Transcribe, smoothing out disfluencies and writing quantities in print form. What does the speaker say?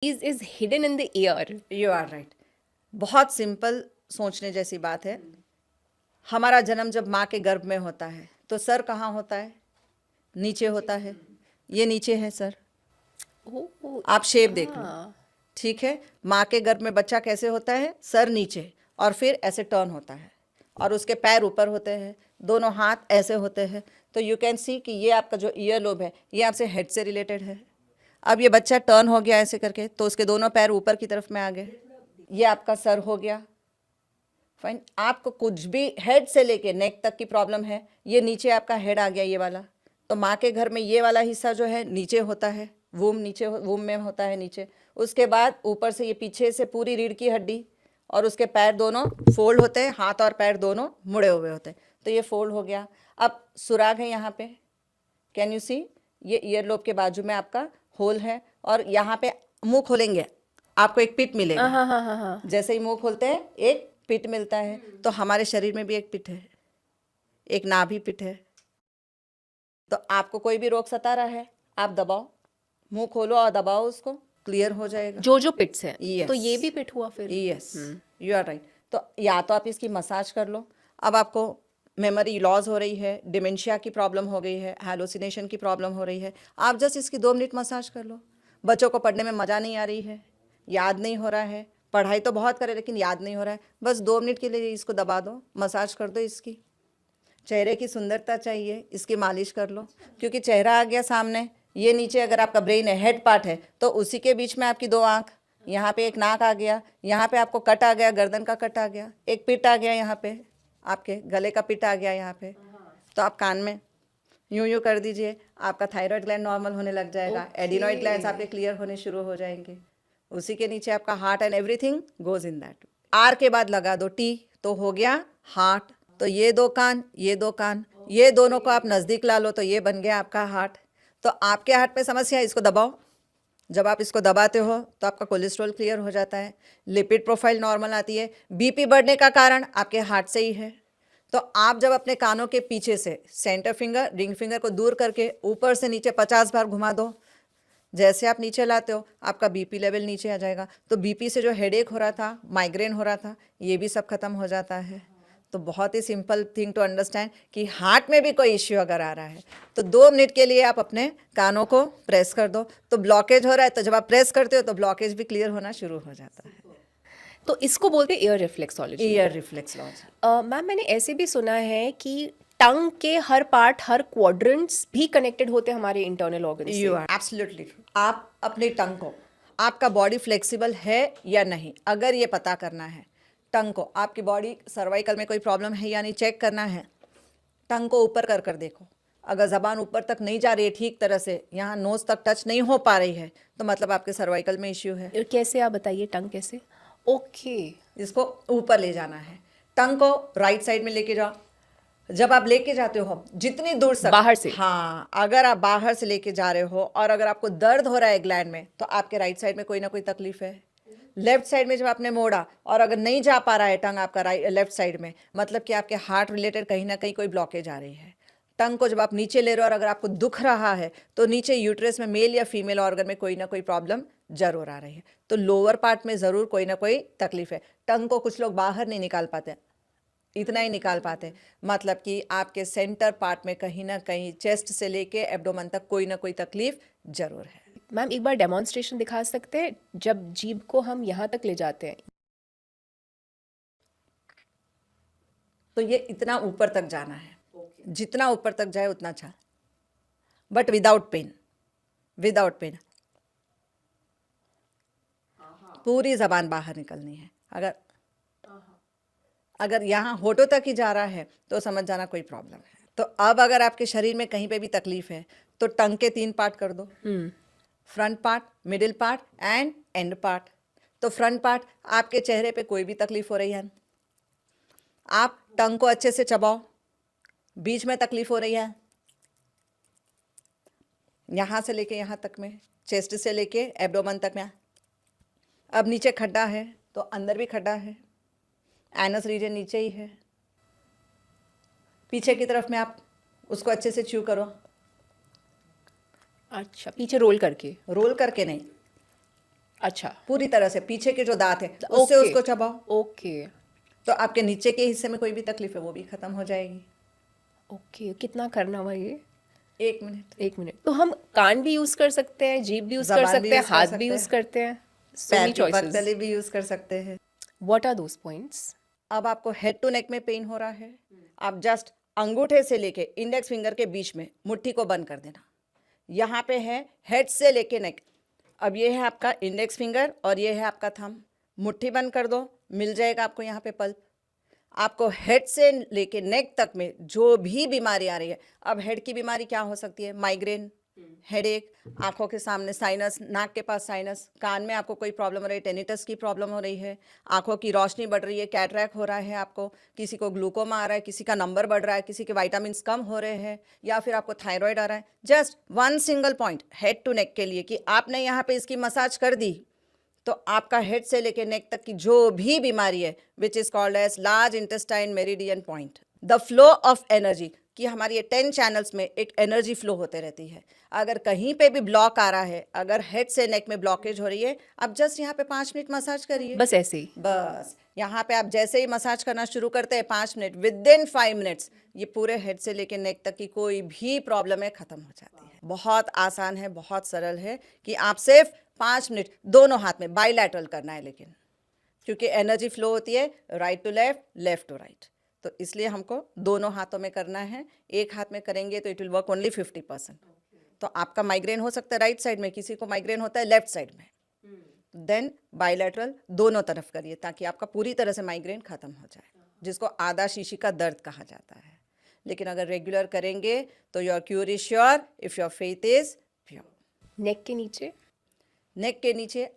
is hidden in the ear. You are right. बहुत simple सोचने जैसी बात है। हमारा जन्म जब माँ के गर्भ में होता है तो सर कहाँ होता है? नीचे होता है। ये नीचे है सर। Oh, आप शेप देख लो, हाँ. ठीक है। माँ के गर्भ में बच्चा कैसे होता है? सर नीचे, और फिर ऐसे टर्न होता है, और उसके पैर ऊपर होते हैं, दोनों हाथ ऐसे होते हैं। तो यू कैन सी कि ये आपका जो ईयर लोब है ये आपसे हेड से रिलेटेड है। अब ये बच्चा टर्न हो गया ऐसे करके, तो उसके दोनों पैर ऊपर की तरफ में आ गए, ये आपका सर हो गया। फाइन। आपको कुछ भी हेड से लेके नेक तक की प्रॉब्लम है, ये नीचे आपका हेड आ गया ये वाला, तो माँ के घर में ये वाला हिस्सा जो है नीचे होता है, वूम नीचे, वूम में होता है नीचे। उसके बाद ऊपर से ये पीछे से पूरी रीढ़ की हड्डी, और उसके पैर दोनों फोल्ड होते हैं, हाथ और पैर दोनों मुड़े हुए होते हैं, तो ये फोल्ड हो गया। अब सुराग है यहाँ पे, कैन यू सी? ये ईयर लोब के बाजू में आपका होल है, और यहाँ पे मुंह खोलेंगे आपको एक पिट मिलेगा। हाँ. जैसे ही मुंह खोलते हैं एक पिट मिलता है। तो हमारे शरीर में भी एक पिट है, एक नाभि पिट है। तो आपको कोई भी रोग सता रहा है, आप दबाओ, मुंह खोलो और दबाओ, उसको क्लियर हो जाएगा। जो पिट्स हैं, Yes. तो ये भी पिट हुआ फिर. Yes, you are right. तो या तो आप इसकी मसाज कर लो। अब आपको मेमोरी लॉस हो रही है, डिमेंशिया की प्रॉब्लम हो गई है, हैलोसिनेशन की प्रॉब्लम हो रही है, आप जस्ट इसकी 2 मिनट मसाज कर लो। बच्चों को पढ़ने में मज़ा नहीं आ रही है, याद नहीं हो रहा है, पढ़ाई तो बहुत करे लेकिन याद नहीं हो रहा है, बस 2 मिनट के लिए इसको दबा दो, मसाज कर दो इसकी। चेहरे की सुंदरता चाहिए, इसकी मालिश कर लो, क्योंकि चेहरा आ गया सामने। ये नीचे अगर आपका ब्रेन है, हेड पार्ट है, तो उसी के बीच में आपकी 2 आँख, यहाँ पे एक नाक आ गया, यहाँ पे आपको कट आ गया, गर्दन का कट आ गया, एक पिट आ गया, यहाँ पे आपके गले का पिट आ गया यहाँ पे। तो आप कान में यूं कर दीजिए, आपका थायराइड ग्लैंड नॉर्मल होने लग जाएगा, एडिनॉइड ग्लैंड्स आपके क्लियर होने शुरू हो जाएंगे। उसी के नीचे आपका heart and everything goes in that. आर के बाद लगा दो टी, तो हो गया हार्ट। तो ये 2 कान, ये 2 कान, ये दोनों को आप नज़दीक ला लो, तो ये बन गया आपका हार्ट। तो आपके हार्ट में समस्या है, इसको दबाओ। जब आप इसको दबाते हो तो आपका कोलेस्ट्रॉल क्लियर हो जाता है, लिपिड प्रोफाइल नॉर्मल आती है। बीपी बढ़ने का कारण आपके हार्ट से ही है। तो आप जब अपने कानों के पीछे से सेंटर फिंगर, रिंग फिंगर को दूर करके ऊपर से नीचे 50 बार घुमा दो, जैसे आप नीचे लाते हो आपका बीपी लेवल नीचे आ जाएगा। तो बीपी से जो हेडेक हो रहा था, माइग्रेन हो रहा था, ये भी सब खत्म हो जाता है। तो बहुत ही सिंपल थिंग टू अंडरस्टैंड कि हार्ट में भी कोई इश्यू अगर आ रहा है तो 2 मिनट के लिए आप अपने कानों को प्रेस कर दो। तो ब्लॉकेज हो रहा है, तो जब आप प्रेस करते हो तो ब्लॉकेज भी क्लियर होना शुरू हो जाता है। तो इसको बोलते हैं ear reflexology. Ear reflexology. Ma'am, मैंने ऐसे भी सुना है कि टंग के हर पार्ट, हर क्वाड्रेंट्स भी कनेक्टेड होते हैं हमारे इंटरनल ऑर्गन से। You are absolutely true. आप अपनी टंग को, आपका बॉडी फ्लेक्सिबल है या नहीं, अगर ये पता करना है, टंग को आपकी बॉडी सर्वाइकल में कोई प्रॉब्लम है या नहीं चेक करना है, टंग को ऊपर कर कर देखो। अगर ज़बान ऊपर तक नहीं जा रही है ठीक तरह से, यहाँ नोज तक टच नहीं हो पा रही है, तो मतलब आपके सर्वाइकल में इश्यू है। कैसे, आप बताइए, टंग कैसे? ओके। इसको ऊपर ले जाना है, टंग को राइट साइड में लेके जाओ। जब आप लेके जाते हो जितनी दूर तक, बाहर से? हाँ, अगर आप बाहर से लेके जा रहे हो और अगर आपको दर्द हो रहा है ग्लैंड में, तो आपके राइट साइड में कोई ना कोई तकलीफ है। लेफ्ट साइड में जब आपने मोड़ा और अगर नहीं जा पा रहा है टंग आपका लेफ्ट साइड में, मतलब कि आपके हार्ट रिलेटेड कहीं ना कहीं कोई ब्लॉकेज आ रही है। टंग को जब आप नीचे ले रहे हो और अगर आपको दुख रहा है, तो नीचे यूट्रस में मेल या फीमेल ऑर्गन में कोई ना कोई प्रॉब्लम जरूर आ रही है। तो लोअर पार्ट में ज़रूर कोई ना कोई तकलीफ है। टंग को कुछ लोग बाहर नहीं निकाल पाते, इतना ही निकाल पाते, मतलब कि आपके सेंटर पार्ट में कहीं ना कहीं चेस्ट से लेके एब्डोमेन तक कोई ना कोई तकलीफ जरूर है। मैम, एक बार डेमोन्स्ट्रेशन दिखा सकते हैं, जब जीभ को हम यहाँ तक ले जाते हैं? तो ये इतना ऊपर तक जाना है, जितना ऊपर तक जाए उतना अच्छा, but without pain, without pain. पूरी जबान बाहर निकलनी है। अगर यहाँ होठों तक ही जा रहा है तो समझ जाना कोई प्रॉब्लम है। तो अब अगर आपके शरीर में कहीं पे भी तकलीफ है तो टंग के 3 पार्ट कर दो, front part, middle part and and part. तो फ्रंट पार्ट, आपके चेहरे पे कोई भी तकलीफ हो रही है, आप टंग को अच्छे से चबाओ। बीच में तकलीफ हो रही है, यहाँ से लेके यहाँ तक में, चेस्ट से लेके एब्डोमेन तक में। अब नीचे खड्डा है तो अंदर भी खड्डा है, एनस रीजन नीचे ही है। पीछे की तरफ में आप उसको अच्छे से च्यू करो। अच्छा, पीछे रोल करके? रोल करके नहीं, अच्छा, पूरी तरह से पीछे के जो दांत हैं उससे ओके उसको चबाओ, ओके तो आपके नीचे के हिस्से में कोई भी तकलीफ है वो भी खत्म हो जाएगी। ओके। कितना करना हुआ ये? 1 मिनट। 1 मिनट। तो हम कान भी यूज कर सकते हैं, जीभ भी यूज कर जबान भी सकते हैं, यूज कर हाथ भी सकते यूज हैं, करते हैं। सो पैर मेनी की चॉइसेस। पगतली भी यूज कर सकते हैं। What are those points? अब आपको हेड टू नेक में पेन हो रहा है, आप जस्ट अंगूठे से लेके इंडेक्स फिंगर के बीच में मुट्ठी को बंद कर देना। यहाँ पे है हेड से लेके नेक। अब ये है आपका इंडेक्स फिंगर और ये है आपका थंब। मुट्ठी बंद कर दो, मिल जाएगा आपको यहाँ पे पल्प। आपको हेड से लेके नेक तक में जो भी बीमारी आ रही है, अब हेड की बीमारी क्या हो सकती है? माइग्रेन, हेडेक, आंखों के सामने साइनस, नाक के पास साइनस, कान में आपको कोई प्रॉब्लम हो रही है, टेनिटस की प्रॉब्लम हो रही है, आंखों की रोशनी बढ़ रही है, कैटरैक्ट हो रहा है आपको, किसी को ग्लूकोमा आ रहा है, किसी का नंबर बढ़ रहा है, किसी के विटामिन कम हो रहे हैं, या फिर आपको थायराइड आ रहा है। Just one single point head to neck के लिए कि आपने यहाँ पे इसकी मसाज कर दी तो आपका हेड से लेके नेक तक की जो भी बीमारी है, which is called as large intestine meridian point, the flow of energy, कि हमारी ये 10 चैनल्स में एक एनर्जी फ्लो होते रहती है। अगर कहीं पे भी ब्लॉक आ रहा है, अगर हेड से नेक में ब्लॉकेज हो रही है, आप जस्ट यहाँ पे 5 मिनट मसाज करिए। बस ऐसे ही? बस यहाँ पे आप जैसे ही मसाज करना शुरू करते हैं 5 मिनट, विद इन 5 मिनट्स ये पूरे हेड से लेके नेक तक की कोई भी प्रॉब्लम है खत्म हो जाती है। बहुत आसान है, बहुत सरल है कि आप सिर्फ 5 मिनट दोनों हाथ में बाइलैटरल करना है, लेकिन क्योंकि एनर्जी फ्लो होती है right to left, left to right, तो इसलिए हमको दोनों हाथों में करना है। एक हाथ में करेंगे तो इट विल वर्क ओनली 50%। तो आपका माइग्रेन हो सकता है राइट साइड में, किसी को माइग्रेन होता है लेफ्ट साइड में, देन बाइलैटरल दोनों तरफ करिए ताकि आपका पूरी तरह से माइग्रेन खत्म हो जाए, जिसको आधा शीशी का दर्द कहा जाता है। लेकिन अगर रेगुलर करेंगे तो your cure is sure if your faith is pure. Neck के नीचे? नेक के नीचे